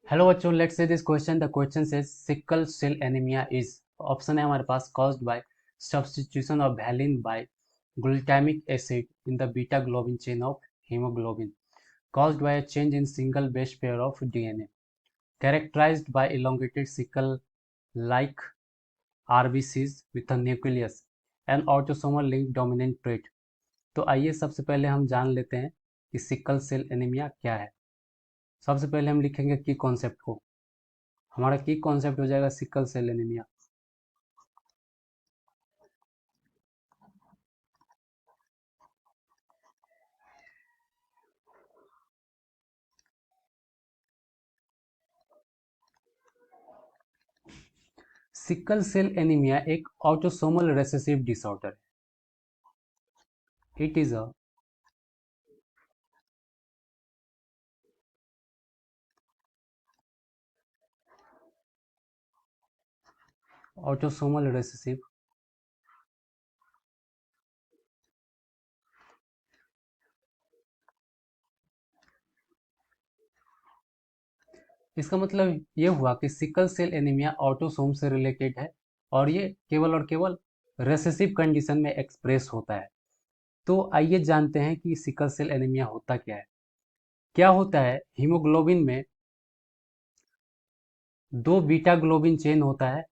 Hello बच्चों, let's say this question. The question says sickle cell anaemia is, option है हमारे पास, caused by substitution of valine by glutamic acid in the beta globin chain of hemoglobin, caused by a change in single base pair of DNA, characterized by elongated sickle-like RBCs with a nucleus, an autosomal linked dominant trait। तो आइए सबसे पहले हम जान लेते हैं कि सिकल सेल एनीमिया क्या है। सबसे पहले हम लिखेंगे की कॉन्सेप्ट को। हमारा की कॉन्सेप्ट हो जाएगा sickle cell anaemia. Sickle cell anaemia एक ऑटोसोमल रेसेसिव डिसऑर्डर है। It is a autosomal recessive इसका मतलब ये हुआ कि सिकल सेल एनीमिया ऑटोसोम से रिलेटेड है और ये केवल और केवल रेसेसिव कंडीशन में एक्सप्रेस होता है। तो आइए जानते हैं कि सिकल सेल एनीमिया होता क्या है। क्या होता है, हीमोग्लोबिन में दो बीटा ग्लोबिन चेन होता है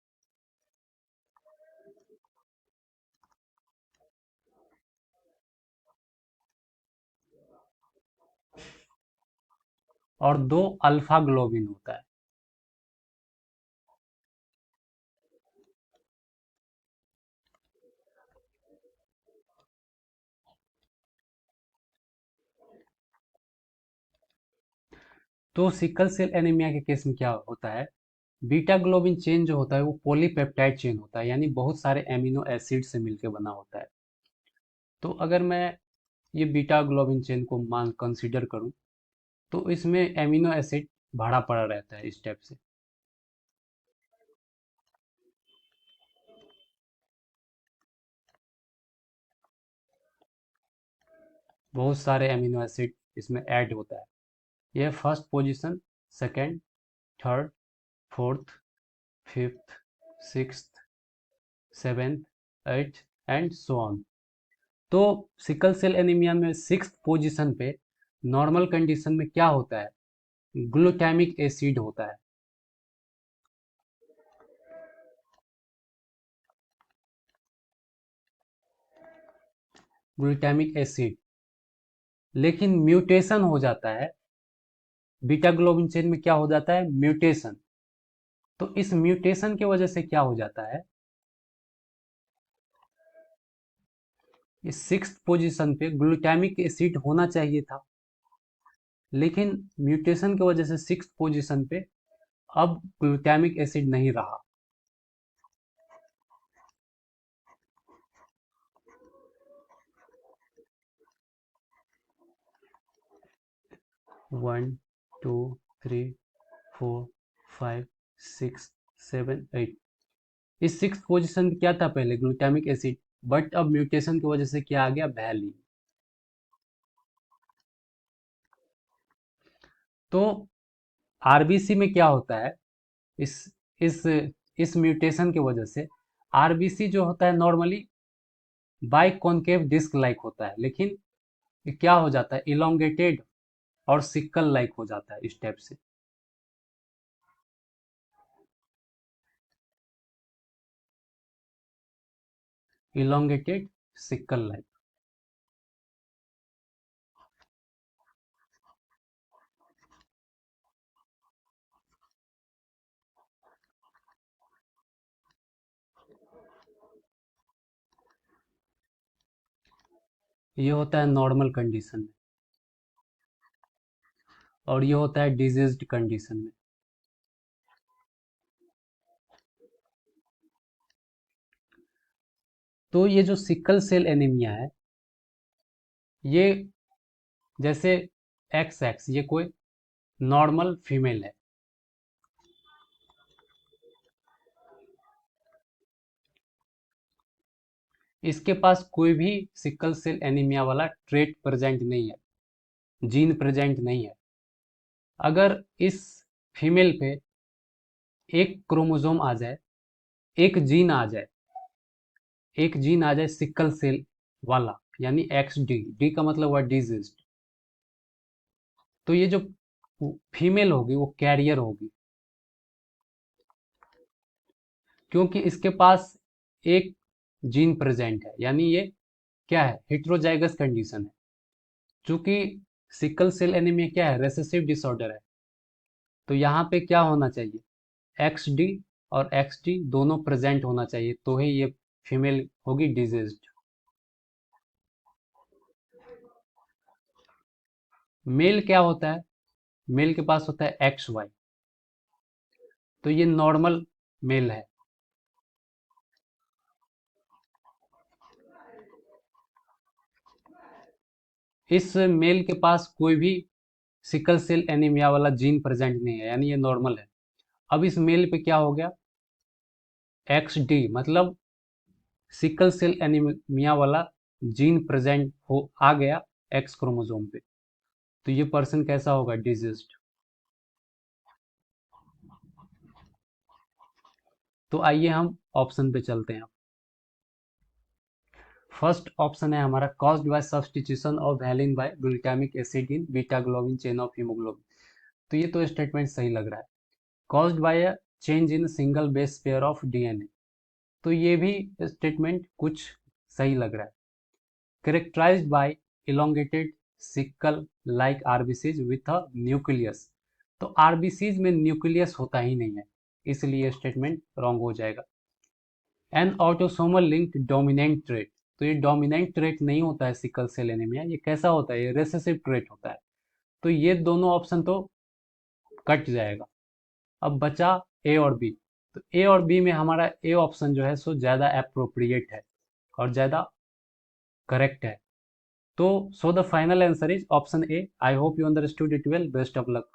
और दो अल्फा ग्लोबिन होता है। तो सिकल सेल एनीमिया के केस में क्या होता है, बीटा ग्लोबिन चेन जो होता है वो पॉलीपेप्टाइड चेन होता है, यानी बहुत सारे एमिनो एसिड से मिलकर बना होता है। तो अगर मैं ये बीटा ग्लोबिन चेन को मान कंसीडर करूं तो इसमें एमिनो एसिड भरा पड़ा रहता है इस टाइप से। बहुत सारे एमिनो एसिड इसमें ऐड होता है। यह first position, second, third, fourth, fifth, sixth, seventh, eighth and so on. तो सिकल सेल एनीमिया में सिक्स पोजीशन पे नॉर्मल कंडीशन में क्या होता है, ग्लूटामिक एसिड होता है। ग्लूटामिक एसिड, लेकिन म्यूटेशन हो जाता है। बीटा ग्लोबिन चेन में क्या हो जाता है, म्यूटेशन। तो इस म्यूटेशन की वजह से क्या हो जाता है, इस सिक्स्थ पोजीशन पे ग्लूटामिक एसिड होना चाहिए था, लेकिन म्यूटेशन की वजह से सिक्स्थ पोजीशन पे अब ग्लूटामिक एसिड नहीं रहा। One, two, three, four, five, six, seven, eight. इस सिक्स पोजीशन पे क्या था, पहले ग्लूटामिक एसिड, बट अब म्यूटेशन की वजह से क्या आ गया, वैलिन। तो आरबीसी में क्या होता है, इस इस इस म्यूटेशन की वजह से आरबीसी जो होता है normally biconcave disc like होता है, लेकिन ये क्या हो जाता है, इलोंगेटेड और सिक्कल लाइक हो जाता है इस टाइप से। Elongated, sickle like. ये होता है नॉर्मल कंडीशन में और ये होता है डिजीज्ड कंडीशन में। तो ये जो सिकल सेल एनीमिया है, ये जैसे एक्स एक्स, ये कोई नॉर्मल फीमेल है। इसके पास कोई भी सिकल सेल एनीमिया वाला ट्रेट प्रेजेंट नहीं है, जीन प्रेजेंट नहीं है। अगर इस फीमेल पे एक क्रोमोसोम आ जाए, एक जीन आ जाए, एक जीन आ जाए सिकल सेल वाला, यानी एक्स डी, डी का मतलब हुआ डिजीज, तो ये जो फीमेल होगी वो कैरियर होगी, क्योंकि इसके पास एक जीन प्रेजेंट है, यानी ये क्या है, हेट्रोजाइगस कंडीशन है। चूंकि सिकल सेल एनीमिया क्या है, रेसेसिव डिसऑर्डर है, तो यहाँ पे क्या होना चाहिए, एक्स डी और एक्स टी दोनों प्रेजेंट होना चाहिए, तो ही ये फीमेल होगी डिजीज्ड। मेल क्या होता है, मेल के पास होता है एक्स वाई, तो ये नॉर्मल मेल है। इस मेल के पास कोई भी सिकल सेल एनीमिया वाला जीन प्रेजेंट नहीं है, यानी ये नॉर्मल है। अब इस मेल पे क्या हो गया, एक्स डी मतलब सिकल सेल एनीमिया वाला जीन प्रेजेंट हो आ गया एक्स क्रोमोसोम पे, तो ये पर्सन कैसा होगा, डिजीज्ड। तो आइए हम ऑप्शन पे चलते हैं। फर्स्ट ऑप्शन है हमारा, caused by substitution of valine by glutamic acid in beta globin chain of haemoglobin, तो ये तो स्टेटमेंट सही लग रहा है। Caused by a change in single base pair of DNA, तो ये भी स्टेटमेंट कुछ सही लग रहा है। Characterised by elongated sickle like RBCs with a nucleus, तो आरबीसीज में न्यूक्लियस होता ही नहीं है, इसलिए स्टेटमेंट रॉन्ग हो जाएगा। An autosomal linked dominant trait, तो ये डोमिनेंट ट्रेट नहीं होता है सिकल सेल एनीमिया, ये कैसा होता है, ये रेसेसिव ट्रेट होता है, तो ये दोनों ऑप्शन तो कट जाएगा। अब बचा ए और बी, तो ए और बी में हमारा ए ऑप्शन जो है सो ज़्यादा अप्रोप्रिएट है और ज़्यादा करेक्ट है, तो so the final answer is option A. I hope you understood it well, best of luck.